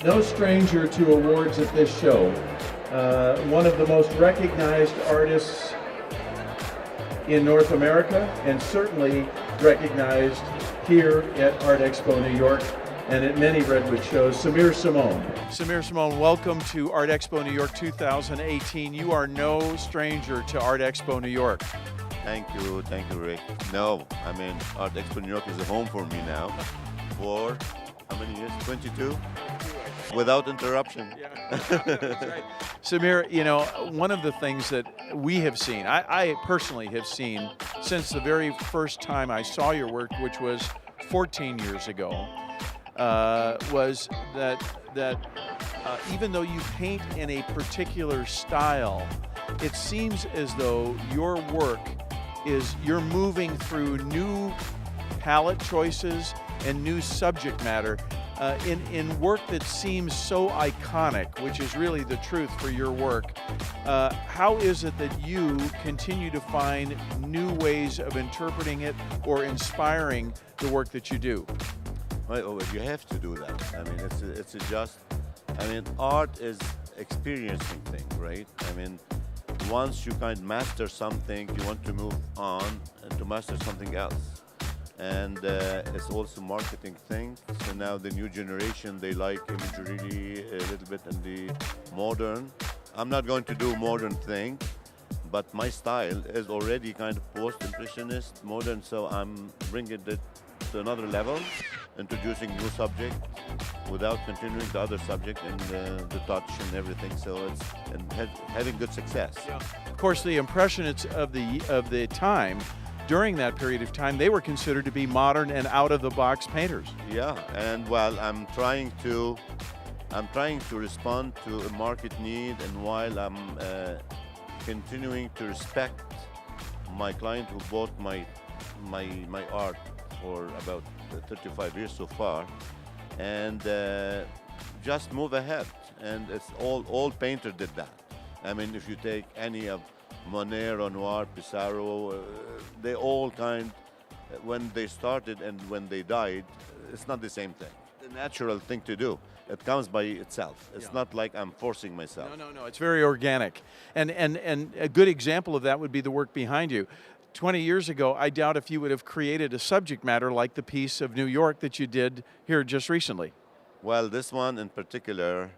No stranger to awards at this show. One of the most recognized artists in North America, and certainly recognized here at Artexpo New York and at many Redwood shows, Samir Sammoun. Samir Sammoun, welcome to Artexpo New York 2018. You are no stranger to Artexpo New York. Thank you, Rick. No, I mean, Artexpo New York is a home for me now for how many years? 22? Without interruption. Yeah, that's right. Samir, you know, one of the things that we have seen, I personally have seen since the very first time I saw your work, which was 14 years ago, was that even though you paint in a particular style, it seems as though your work is, you're moving through new palette choices and new subject matter in work that seems so iconic, which is really the truth for your work. How is it that you continue to find new ways of interpreting it or inspiring the work that you do? Well, you have to do that. I mean, it's just, I mean, art is experiencing thing, right? I mean, once you kind of master something, you want to move on and to master something else. And it's also marketing thing. So now the new generation, they like imagery a little bit in the modern. I'm not going to do modern thing, but my style is already kind of post-impressionist, modern, so I'm bringing it to another level, introducing new subject without continuing the other subject and the touch and everything. So it's having good success. Yeah. Of course, the impressionists of the time, during that period of time, they were considered to be modern and out-of-the-box painters. Yeah, and while I'm trying to respond to a market need, and while I'm continuing to respect my client who bought my art for about 35 years so far, and just move ahead. And it's all painters did that. I mean, if you take any of Monet, Renoir, Pissarro, they all when they started and when they died, it's not the same thing. The natural thing to do. It comes by itself. It's not like I'm forcing myself. No. It's very organic. And a good example of that would be the work behind you. 20 years ago, I doubt if you would have created a subject matter like the piece of New York that you did here just recently. Well, this one in particular,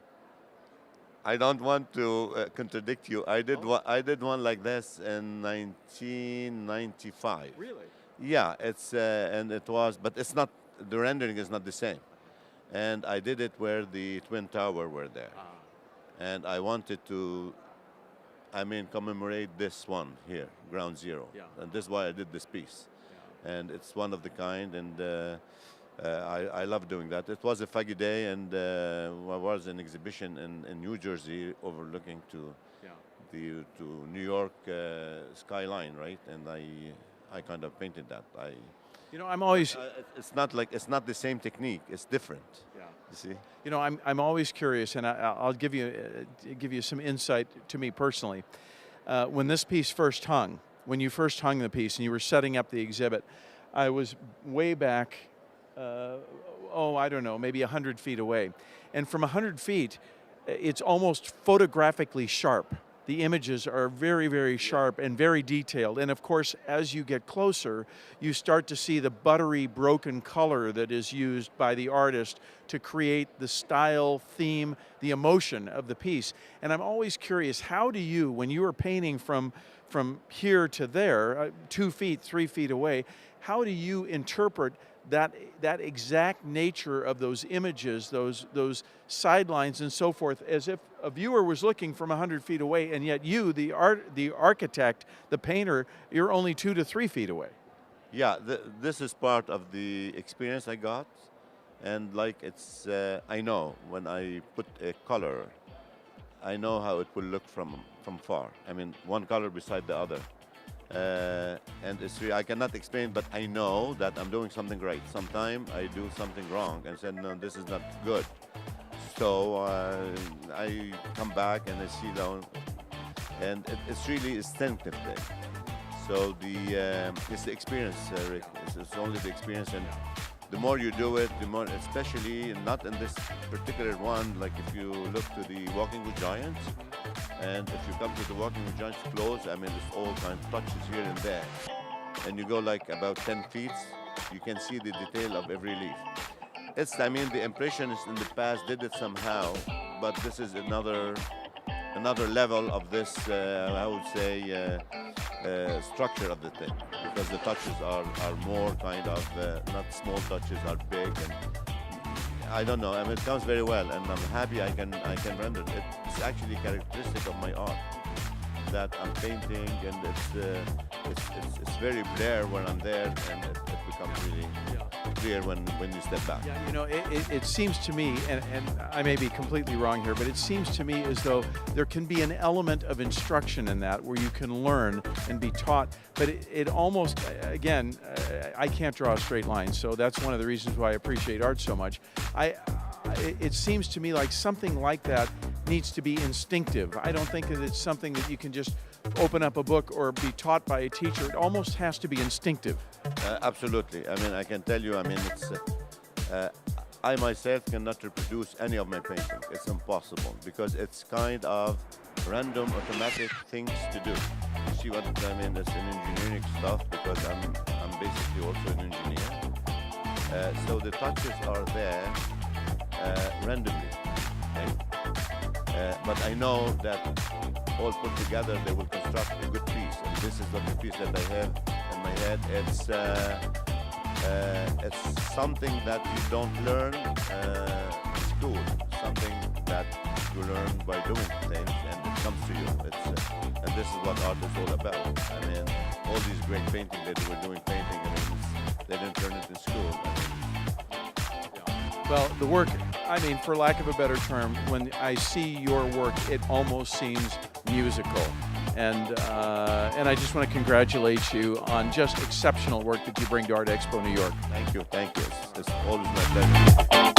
I don't want to contradict you. I did one like this in 1995. Really? Yeah, and it was, but it's not, the rendering is not the same. And I did it where the Twin Tower were there. And I wanted to, commemorate this one here, Ground Zero. Yeah. And this is why I did this piece. Yeah. And it's one of the kind, and I love doing that. It was a foggy day, and I was an exhibition in New Jersey overlooking to New York skyline, right? And I kind of painted that. You know, I'm always. It's not the same technique. It's different. Yeah. You see. You know, I'm always curious, and I'll give you some insight to me personally. When this piece first hung, when you first hung the piece and you were setting up the exhibit, I was way back. I don't know, maybe 100 feet away. And from 100 feet, it's almost photographically sharp. The images are very, very sharp and very detailed. And of course, as you get closer, you start to see the buttery, broken color that is used by the artist to create the style, theme, the emotion of the piece. And I'm always curious, how do you, when you are painting from here to there, 2 feet, 3 feet away, how do you interpret that exact nature of those images, those sidelines and so forth, as if a viewer was looking from 100 feet away, and yet you, the architect, the painter, you're only 2 to 3 feet away? Yeah, this is part of the experience I got, and like I know when I put a color, I know how it will look from far. I mean, one color beside the other. And it's really, I cannot explain, but I know that I'm doing something right. Sometimes I do something wrong and say, no, this is not good. So I come back and I see down, and it's really instinctive thing. So it's the experience, Rick. It's only the experience, and the more you do it, the more, especially not in this particular one, like if you look to the Walking with Giants, and if you come to the Walking with Giants close, I mean, it's all kind of touches here and there. And you go like about 10 feet, you can see the detail of every leaf. It's, I mean, the Impressionists in the past did it somehow, but this is another level of this, I would say, structure of the thing, because the touches are more kind of, not small touches, are big, and I don't know, I mean, it comes very well, and I'm happy I can render it. It's actually characteristic of my art, that I'm painting, and it's very blur when I'm there, and it becomes really clear when you step back. Yeah, you know, it seems to me, and I may be completely wrong here, but it seems to me as though there can be an element of instruction in that where you can learn and be taught, but it almost, again, I can't draw a straight line, so that's one of the reasons why I appreciate art so much. It seems to me like something like that needs to be instinctive. I don't think that it's something that you can just open up a book or be taught by a teacher. It almost has to be instinctive. Absolutely. I mean, I can tell you, I mean, it's, I myself cannot reproduce any of my painting. It's impossible, because it's kind of random, automatic things to do. You see what I mean? It's an engineering stuff, because I'm basically also an engineer. So the touches are there randomly, okay? But I know that all put together, they will construct a good piece. And this is the piece that I have in my head. It's something that you don't learn in school. Something that you learn by doing things, and it comes to you. And this is what art is all about. I mean, all these great paintings that they were doing painting, and they didn't learn it in school. Well, the work, I mean, for lack of a better term, when I see your work, it almost seems musical. And I just want to congratulate you on just exceptional work that you bring to Artexpo New York. Thank you. It's always my pleasure.